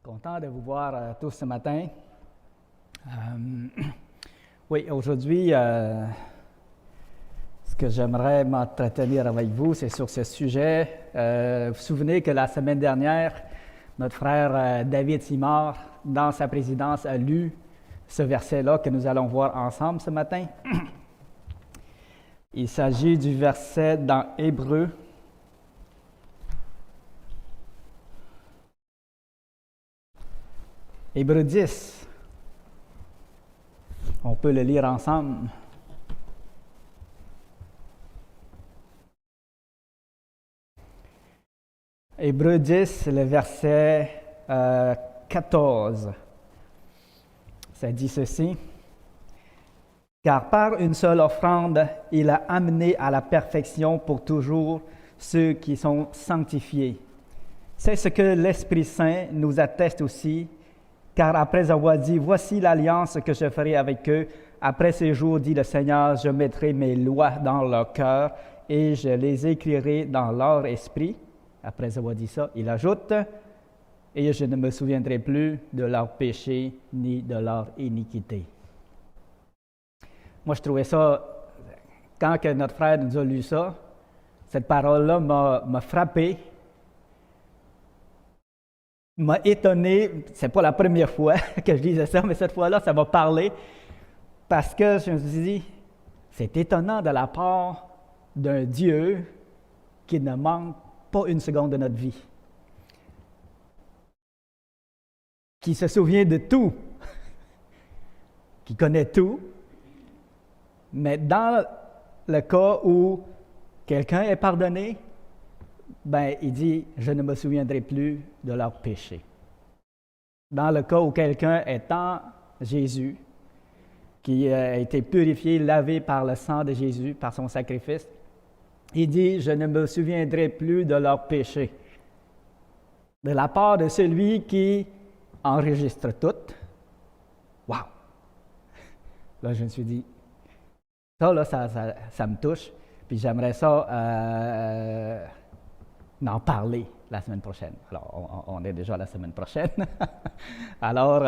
Content de vous voir tous ce matin. Oui, aujourd'hui, ce que j'aimerais m'entretenir avec vous, c'est sur ce sujet. Vous vous souvenez que la semaine dernière, notre frère David Simard, dans sa présidence, a lu ce verset-là que nous allons voir ensemble ce matin. Il s'agit du verset dans Hébreux. Hébreux 10. On peut le lire ensemble. Hébreux 10, le verset 14. Ça dit ceci. Car par une seule offrande, il a amené à la perfection pour toujours ceux qui sont sanctifiés. C'est ce que l'Esprit Saint nous atteste aussi. Car après avoir dit, « Voici l'alliance que je ferai avec eux. Après ces jours, dit le Seigneur, je mettrai mes lois dans leur cœur et je les écrirai dans leur esprit. » Après avoir dit ça, il ajoute, « Et je ne me souviendrai plus de leurs péchés ni de leur iniquité. » Moi, je trouvais ça, quand que notre frère nous a lu ça, cette parole-là m'a frappé. M'a étonné, c'est pas la première fois que je disais ça, mais cette fois-là, ça m'a parlé parce que je me suis dit, c'est étonnant de la part d'un Dieu qui ne manque pas une seconde de notre vie, qui se souvient de tout, qui connaît tout, mais dans le cas où quelqu'un est pardonné, ben, il dit, je ne me souviendrai plus de leurs péchés. Dans le cas où quelqu'un est en Jésus, qui a été purifié, lavé par le sang de Jésus, par son sacrifice, il dit, je ne me souviendrai plus de leurs péchés. De la part de celui qui enregistre tout. Wow! Là, je me suis dit, ça me touche, puis j'aimerais ça d'en parler la semaine prochaine. Alors, on est déjà la semaine prochaine. Alors,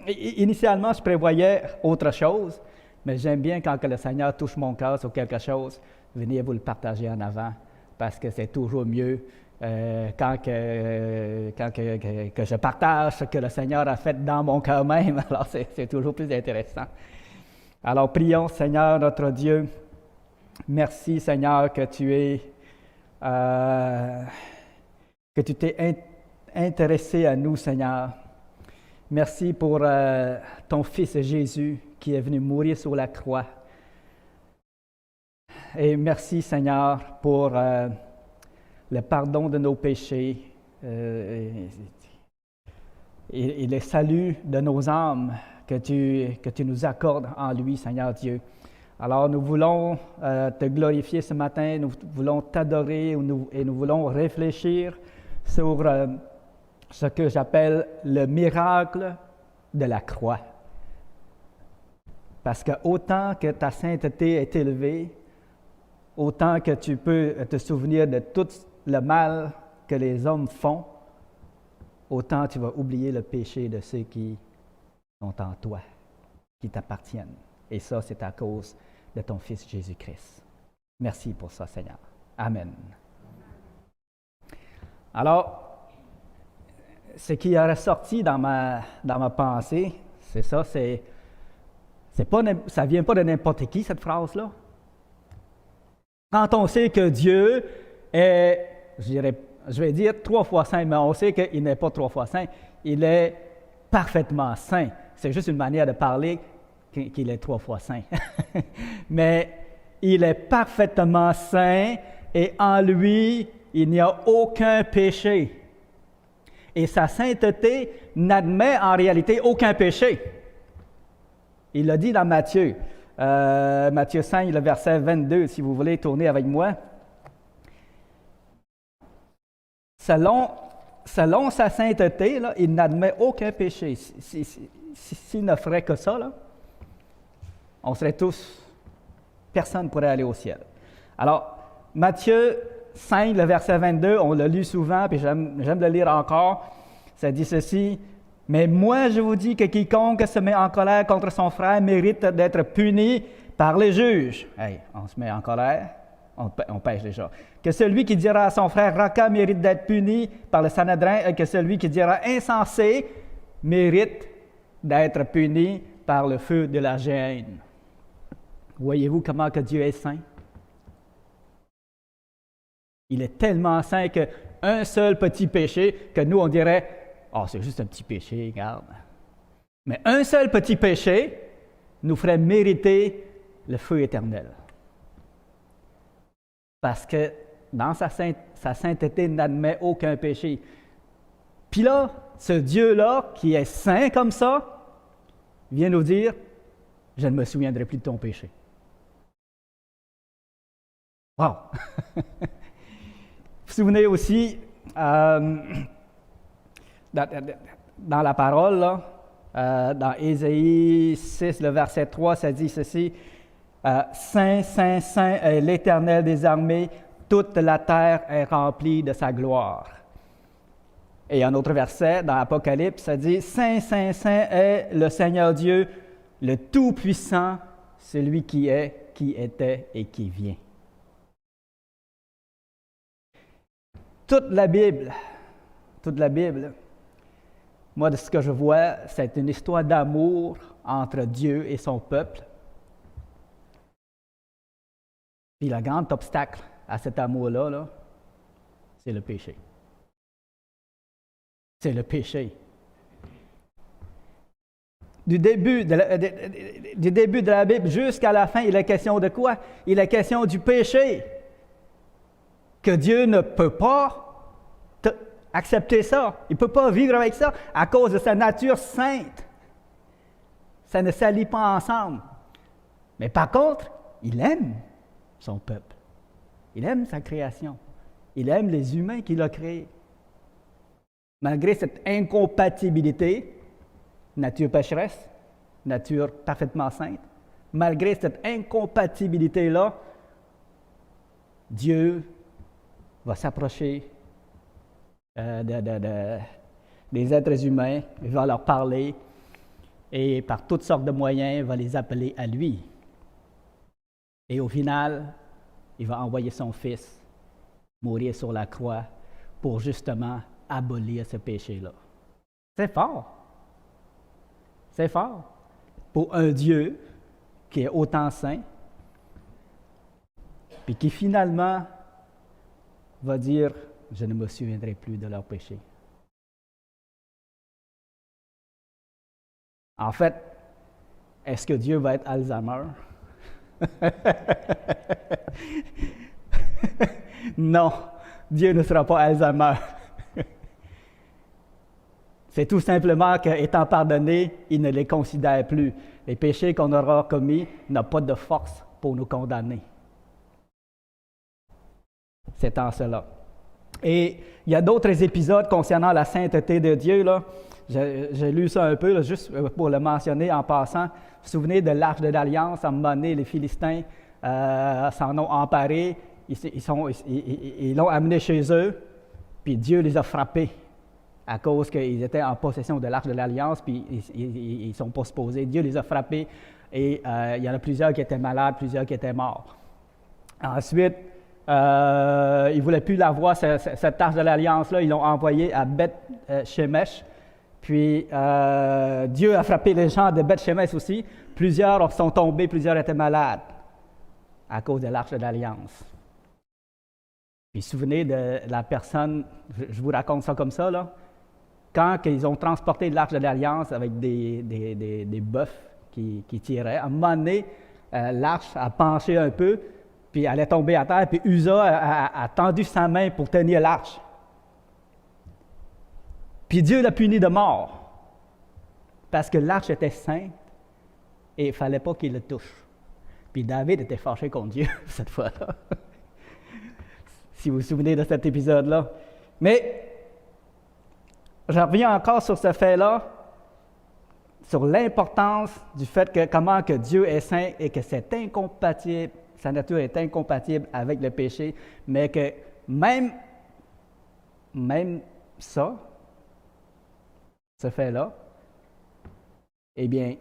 initialement, je prévoyais autre chose, mais j'aime bien quand que le Seigneur touche mon cœur sur quelque chose, venez vous le partager en avant, parce que c'est toujours mieux quand que je partage ce que le Seigneur a fait dans mon cœur même. Alors, c'est toujours plus intéressant. Alors, prions, Seigneur, notre Dieu. Merci, Seigneur, que tu t'es intéressé à nous, Seigneur. Merci pour ton Fils Jésus qui est venu mourir sur la croix. Et merci, Seigneur, pour le pardon de nos péchés et le salut de nos âmes que tu nous accordes en lui, Seigneur Dieu. Alors, nous voulons te glorifier ce matin, nous voulons t'adorer et nous voulons réfléchir sur ce que j'appelle le miracle de la croix. Parce que autant que ta sainteté est élevée, autant que tu peux te souvenir de tout le mal que les hommes font, autant tu vas oublier le péché de ceux qui sont en toi, qui t'appartiennent. Et ça, c'est à cause de ton Fils Jésus-Christ. Merci pour ça, Seigneur. Amen. Alors, ce qui est ressorti dans ma pensée, c'est ça, ça ne vient pas de n'importe qui, cette phrase-là. Quand on sait que Dieu est, je vais dire 3 fois saint, mais on sait qu'il n'est pas 3 fois saint, il est parfaitement saint. C'est juste une manière de parler qu'il est 3 fois saint. Mais il est parfaitement saint et en lui, il n'y a aucun péché. Et sa sainteté n'admet en réalité aucun péché. Il l'a dit dans Matthieu. Matthieu 5, le verset 22, si vous voulez tourner avec moi. Selon sa sainteté, là, il n'admet aucun péché. S'il ne ferait que ça, là, on serait tous, personne ne pourrait aller au ciel. Alors, Matthieu 5, le verset 22, on l'a lu souvent, puis j'aime le lire encore. Ça dit ceci: « Mais moi, je vous dis que quiconque se met en colère contre son frère mérite d'être puni par les juges. » Hey, on se met en colère, on pêche déjà. « Que celui qui dira à son frère Raka mérite d'être puni par le Sanhédrin, et que celui qui dira insensé mérite d'être puni par le feu de la géhenne. » Voyez-vous comment que Dieu est saint? Il est tellement saint qu'un seul petit péché, que nous on dirait, « Oh, c'est juste un petit péché, regarde. » Mais un seul petit péché nous ferait mériter le feu éternel. Parce que dans sa sainteté n'admet aucun péché. Puis là, ce Dieu-là, qui est saint comme ça, vient nous dire, « Je ne me souviendrai plus de ton péché. » Wow! Vous vous souvenez aussi, dans la parole, là, dans Ésaïe 6, le verset 3, ça dit ceci: « Saint, Saint, Saint est l'Éternel des armées, toute la terre est remplie de sa gloire. » Et un autre verset, dans Apocalypse, ça dit: « Saint, Saint, Saint est le Seigneur Dieu, le Tout-Puissant, celui qui est, qui était et qui vient. » Toute la Bible, moi, de ce que je vois, c'est une histoire d'amour entre Dieu et son peuple. Puis le grand obstacle à cet amour-là, là, c'est le péché. C'est le péché. Du début de la Bible jusqu'à la fin, il est question de quoi? Il est question du péché. Que Dieu ne peut pas accepter ça. Il ne peut pas vivre avec ça à cause de sa nature sainte. Ça ne s'allie pas ensemble. Mais par contre, il aime son peuple. Il aime sa création. Il aime les humains qu'il a créés. Malgré cette incompatibilité, nature pécheresse, nature parfaitement sainte, malgré cette incompatibilité-là, Dieu va s'approcher des êtres humains, il va leur parler et par toutes sortes de moyens, il va les appeler à lui. Et au final, il va envoyer son Fils mourir sur la croix pour justement abolir ce péché-là. C'est fort. C'est fort. Pour un Dieu qui est autant saint, puis qui finalement va dire, je ne me souviendrai plus de leur péché. En fait, est-ce que Dieu va être Alzheimer? Non, Dieu ne sera pas Alzheimer. C'est tout simplement qu'étant pardonné, il ne les considère plus. Les péchés qu'on aura commis n'ont pas de force pour nous condamner. C'est en cela. Et il y a d'autres épisodes concernant la sainteté de Dieu, là. J'ai lu ça un peu, là, juste pour le mentionner en passant. Vous vous souvenez de l'Arche de l'Alliance, à un moment donné, les Philistins s'en ont emparé, ils l'ont amené chez eux, puis Dieu les a frappés à cause qu'ils étaient en possession de l'Arche de l'Alliance, puis ils ne sont pas supposés. Dieu les a frappés, et il y en a plusieurs qui étaient malades, plusieurs qui étaient morts. Ensuite, ils ne voulaient plus la voir, cette Arche de l'Alliance-là, ils l'ont envoyée à Beth-Shemesh. Puis Dieu a frappé les gens de Beth-Shemesh aussi. Plusieurs sont tombés, plusieurs étaient malades à cause de l'Arche de l'Alliance. Puis souvenez de la personne, je vous raconte ça comme ça, là. Quand ils ont transporté l'Arche de l'Alliance avec des bœufs qui tiraient, à un moment donné, l'Arche a penché un peu, puis elle est tombée à terre, puis Uza a tendu sa main pour tenir l'Arche. Puis Dieu l'a puni de mort, parce que l'Arche était sainte, et il ne fallait pas qu'il le touche. Puis David était fâché contre Dieu, cette fois-là. Si vous vous souvenez de cet épisode-là. Mais, je reviens encore sur ce fait-là, sur l'importance du fait que comment que Dieu est saint et que c'est incompatible, sa nature est incompatible avec le péché, mais que même ça, ce fait-là, eh bien,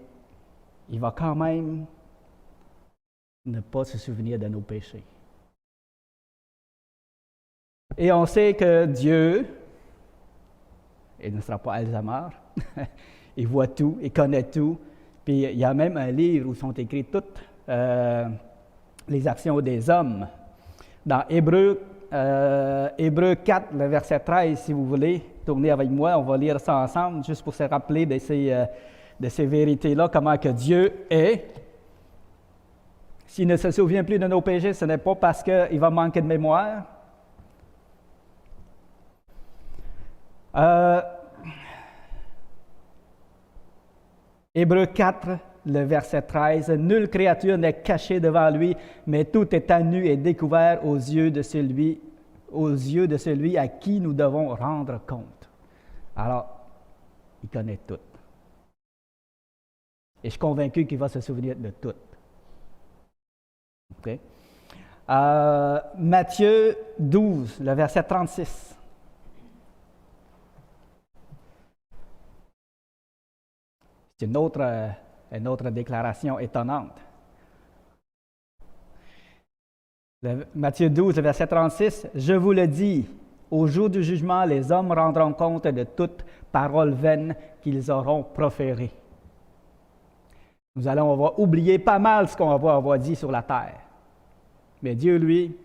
il va quand même ne pas se souvenir de nos péchés. Et on sait que Dieu, il ne sera pas Alzheimer, il voit tout, il connaît tout. Puis il y a même un livre où sont écrites toutes les actions des hommes. Dans Hébreux 4, le verset 13, si vous voulez, tournez avec moi, on va lire ça ensemble, juste pour se rappeler de ces vérités-là, comment que Dieu est. S'il ne se souvient plus de nos péchés, ce n'est pas parce qu'il va manquer de mémoire. Hébreux 4, le verset 13. « Nulle créature n'est cachée devant lui, mais tout est à nu et découvert aux yeux de celui à qui nous devons rendre compte. » Alors, il connaît tout. Et je suis convaincu qu'il va se souvenir de tout. Okay? Matthieu 12, le verset 36. C'est une autre déclaration étonnante. Matthieu 12, le verset 36, « Je vous le dis, au jour du jugement, les hommes rendront compte de toute parole vaine qu'ils auront proférée. » On va oublier pas mal ce qu'on va avoir dit sur la terre. Mais Dieu, lui,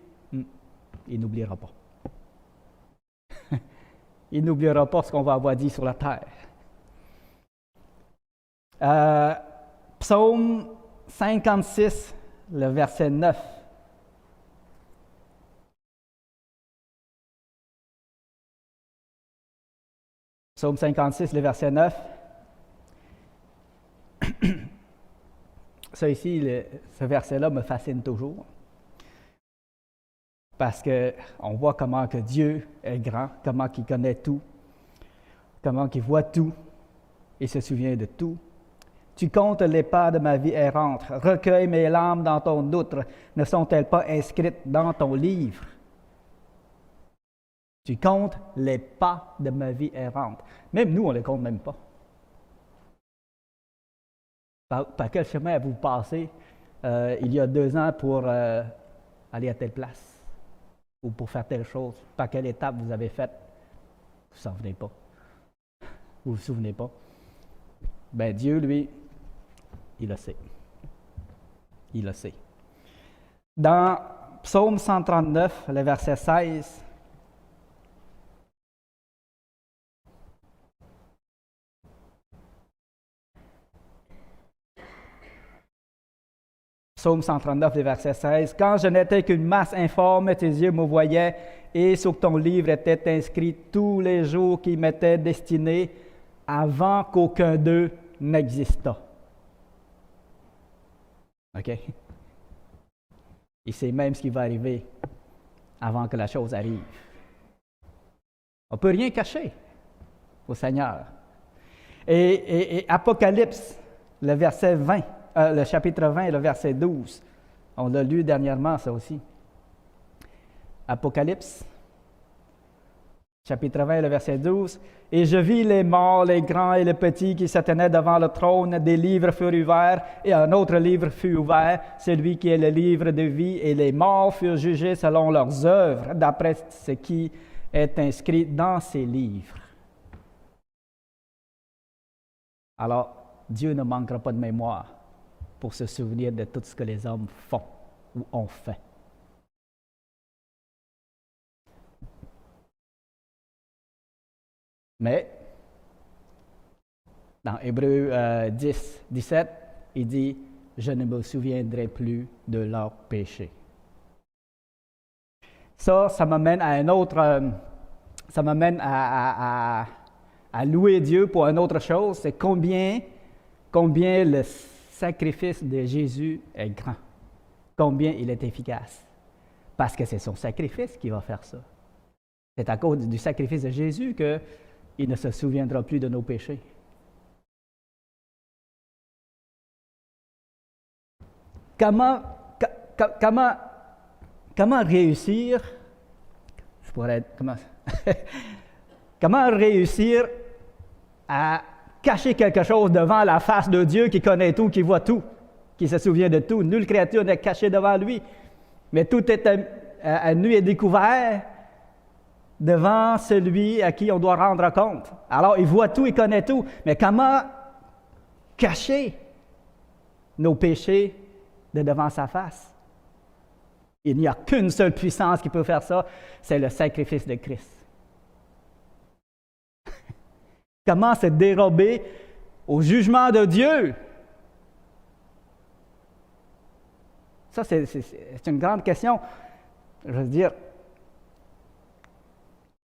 il n'oubliera pas. Il n'oubliera pas ce qu'on va avoir dit sur la terre. Psaume 56, le verset 9. Psaume 56, le verset 9. Ça ici, ce verset-là me fascine toujours. Parce qu'on voit comment que Dieu est grand, comment il connaît tout, comment il voit tout et se souvient de tout. Tu comptes les pas de ma vie errante, recueille mes larmes dans ton outre, ne sont-elles pas inscrites dans ton livre? Tu comptes les pas de ma vie errante. Même nous, on ne les compte même pas. Par quel chemin avez-vous passé il y a 2 ans pour aller à telle place ou pour faire telle chose? Par quelle étape vous avez fait? Vous ne vous souvenez pas. Vous ne vous souvenez pas. Bien, Dieu, lui, il le sait. Il le sait. Dans Psaume 139, le verset 16, Psaume 139, le verset 16. « Quand je n'étais qu'une masse informe, tes yeux me voyaient, et sur ton livre étaient inscrits tous les jours qui m'étaient destinés, avant qu'aucun d'eux n'existât. » OK? Il sait même ce qui va arriver avant que la chose arrive. On ne peut rien cacher au Seigneur. Et Apocalypse, le verset 20, le chapitre 20, le verset 12. On l'a lu dernièrement, ça aussi. Apocalypse, chapitre 20, le verset 12. « Et je vis les morts, les grands et les petits qui se tenaient devant le trône. Des livres furent ouverts, et un autre livre fut ouvert, celui qui est le livre de vie. Et les morts furent jugés selon leurs œuvres, d'après ce qui est inscrit dans ces livres. » Alors, Dieu ne manquera pas de mémoire pour se souvenir de tout ce que les hommes font ou ont fait. Mais, dans Hébreux 10, 17, il dit « Je ne me souviendrai plus de leurs péchés. » Ça m'amène à un autre... ça m'amène à louer Dieu pour une autre chose, c'est combien le sacrifice de Jésus est grand, combien il est efficace. Parce que c'est son sacrifice qui va faire ça. C'est à cause du sacrifice de Jésus qu'il ne se souviendra plus de nos péchés. Comment réussir, comment réussir à cacher quelque chose devant la face de Dieu qui connaît tout, qui voit tout, qui se souvient de tout. Nulle créature n'est cachée devant lui, mais tout est à nu et découvert devant celui à qui on doit rendre compte. Alors, il voit tout, il connaît tout, mais comment cacher nos péchés de devant sa face? Il n'y a qu'une seule puissance qui peut faire ça, c'est le sacrifice de Christ. Comment se dérober au jugement de Dieu? Ça, c'est une grande question. Je veux dire,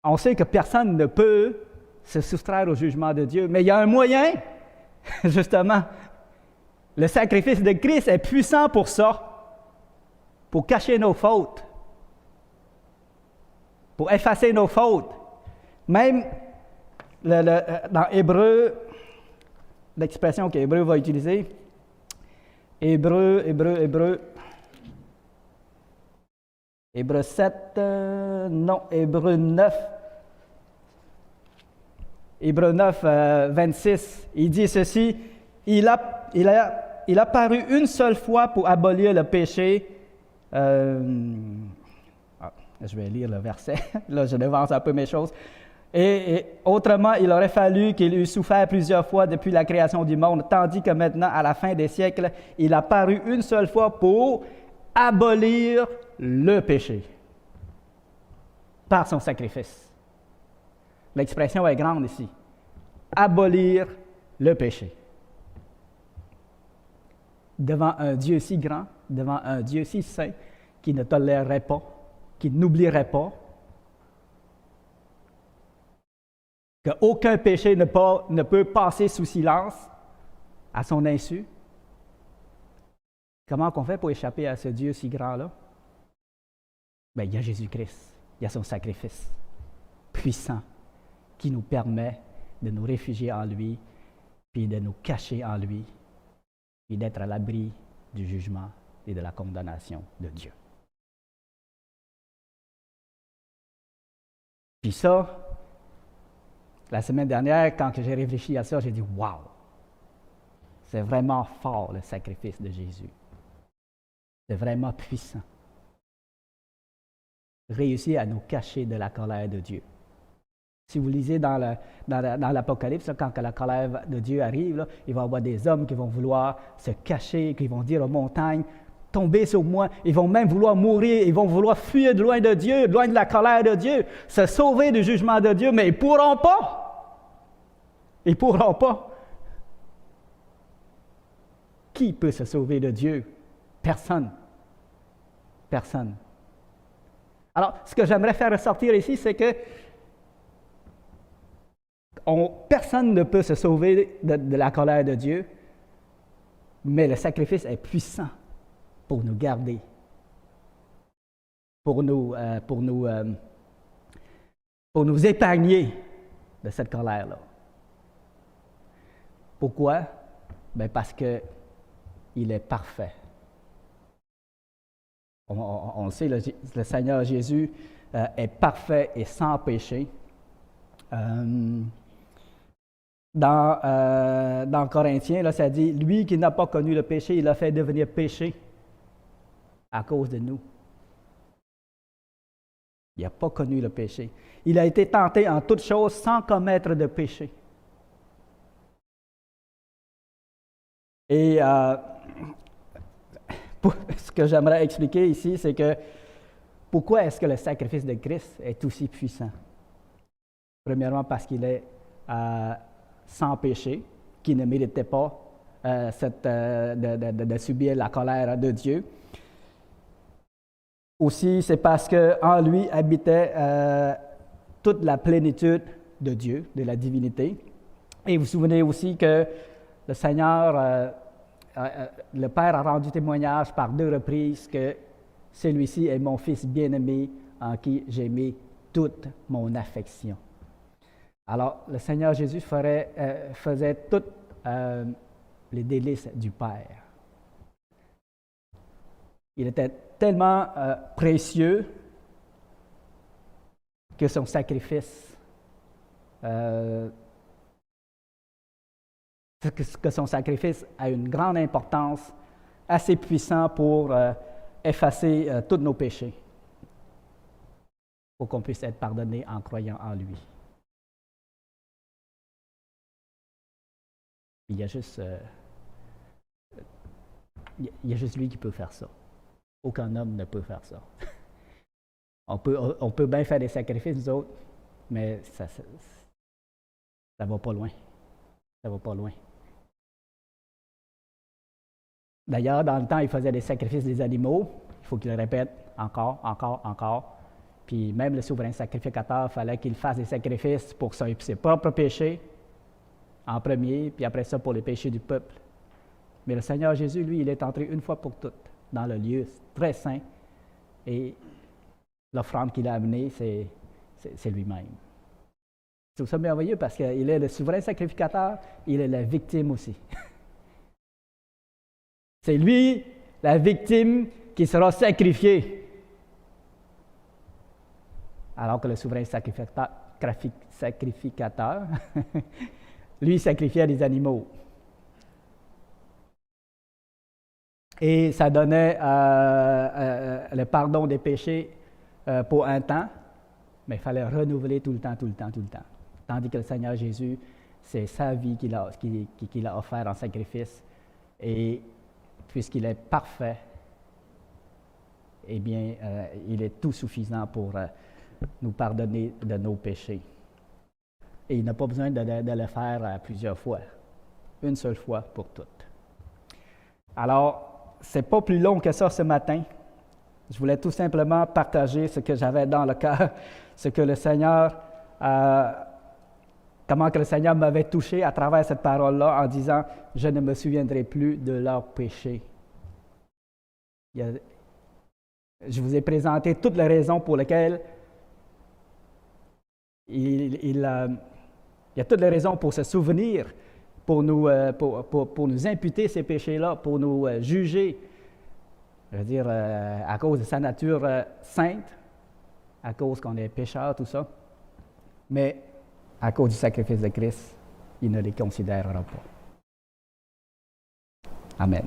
on sait que personne ne peut se soustraire au jugement de Dieu, mais il y a un moyen, justement. Le sacrifice de Christ est puissant pour ça, pour cacher nos fautes, pour effacer nos fautes. Même dans Hébreu, l'expression qu'Hébreu va utiliser, Hébreu 7, Hébreu 9. Hébreu 9, 26, il dit ceci, il a paru une seule fois pour abolir le péché. Je vais lire le verset, là je devance un peu mes choses. Et autrement, il aurait fallu qu'il eût souffert plusieurs fois depuis la création du monde, tandis que maintenant, à la fin des siècles, il a paru une seule fois pour abolir le péché par son sacrifice. L'expression est grande ici. Abolir le péché. Devant un Dieu si grand, devant un Dieu si saint, qui ne tolérerait pas, qui n'oublierait pas, qu'aucun péché ne peut passer sous silence à son insu. Comment on fait pour échapper à ce Dieu si grand-là? Bien, il y a Jésus-Christ, il y a son sacrifice puissant qui nous permet de nous réfugier en lui, puis de nous cacher en lui, puis d'être à l'abri du jugement et de la condamnation de Dieu. Puis ça, la semaine dernière, quand j'ai réfléchi à ça, j'ai dit « Wow! C'est vraiment fort le sacrifice de Jésus. C'est vraiment puissant. Réussir à nous cacher de la colère de Dieu. » Si vous lisez dans l'Apocalypse, quand la colère de Dieu arrive, là, il va y avoir des hommes qui vont vouloir se cacher, qui vont dire aux montagnes, « Tombez sur moi ». Ils vont même vouloir mourir, ils vont vouloir fuir de loin de Dieu, de loin de la colère de Dieu, se sauver du jugement de Dieu, mais ils ne pourront pas. Ils ne pourront pas. Qui peut se sauver de Dieu? Personne. Personne. Alors, ce que j'aimerais faire ressortir ici, c'est que personne ne peut se sauver de la colère de Dieu, mais le sacrifice est puissant pour nous garder, pour nous épargner de cette colère-là. Pourquoi? Bien parce qu'il est parfait. On le sait, le Seigneur Jésus est parfait et sans péché. Dans Corinthiens, là, ça dit « Lui qui n'a pas connu le péché, il l'a fait devenir péché à cause de nous. » Il n'a pas connu le péché. Il a été tenté en toutes choses sans commettre de péché. Et ce que j'aimerais expliquer ici, c'est que pourquoi est-ce que le sacrifice de Christ est aussi puissant? Premièrement, parce qu'il est sans péché, qui ne méritait pas de subir la colère de Dieu. Aussi, c'est parce qu'en lui habitait toute la plénitude de Dieu, de la divinité. Et vous vous souvenez aussi que le Seigneur, le Père a rendu témoignage par 2 reprises que celui-ci est mon Fils bien-aimé en qui j'ai mis toute mon affection. Alors, le Seigneur Jésus faisait toutes les délices du Père. Il était tellement précieux que son sacrifice que son sacrifice a une grande importance, assez puissant pour effacer tous nos péchés, pour qu'on puisse être pardonné en croyant en lui. Il y a juste lui qui peut faire ça. Aucun homme ne peut faire ça. On peut bien faire des sacrifices, nous autres, mais ça va pas loin. Ça va pas loin. D'ailleurs, dans le temps, il faisait des sacrifices des animaux. Il faut qu'il le répète encore. Puis même le souverain sacrificateur, il fallait qu'il fasse des sacrifices pour ses propres péchés en premier, puis après ça pour les péchés du peuple. Mais le Seigneur Jésus, lui, il est entré une fois pour toutes dans le lieu très saint et l'offrande qu'il a amenée, c'est lui-même. C'est ça merveilleux parce qu'il est le souverain sacrificateur, il est la victime aussi. C'est lui, la victime, qui sera sacrifiée. Alors que le souverain sacrificateur lui sacrifiait des animaux. Et ça donnait le pardon des péchés pour un temps, mais il fallait renouveler tout le temps. Tandis que le Seigneur Jésus, c'est sa vie qu'il a offert en sacrifice. Et puisqu'il est parfait, eh bien, il est tout suffisant pour nous pardonner de nos péchés. Et il n'a pas besoin de le faire plusieurs fois. Une seule fois pour toutes. Alors, c'est pas plus long que ça ce matin. Je voulais tout simplement partager ce que j'avais dans le cœur, ce que le Seigneur, comment que le Seigneur m'avait touché à travers cette parole-là en disant « Je ne me souviendrai plus de leurs péchés ». Je vous ai présenté toutes les raisons pour lesquelles il y a toutes les raisons pour se souvenir, pour nous imputer ces péchés-là, pour nous juger, je veux dire, à cause de sa nature sainte, à cause qu'on est pécheurs, tout ça. Mais à cause du sacrifice de Christ, il ne les considérera pas. Amen.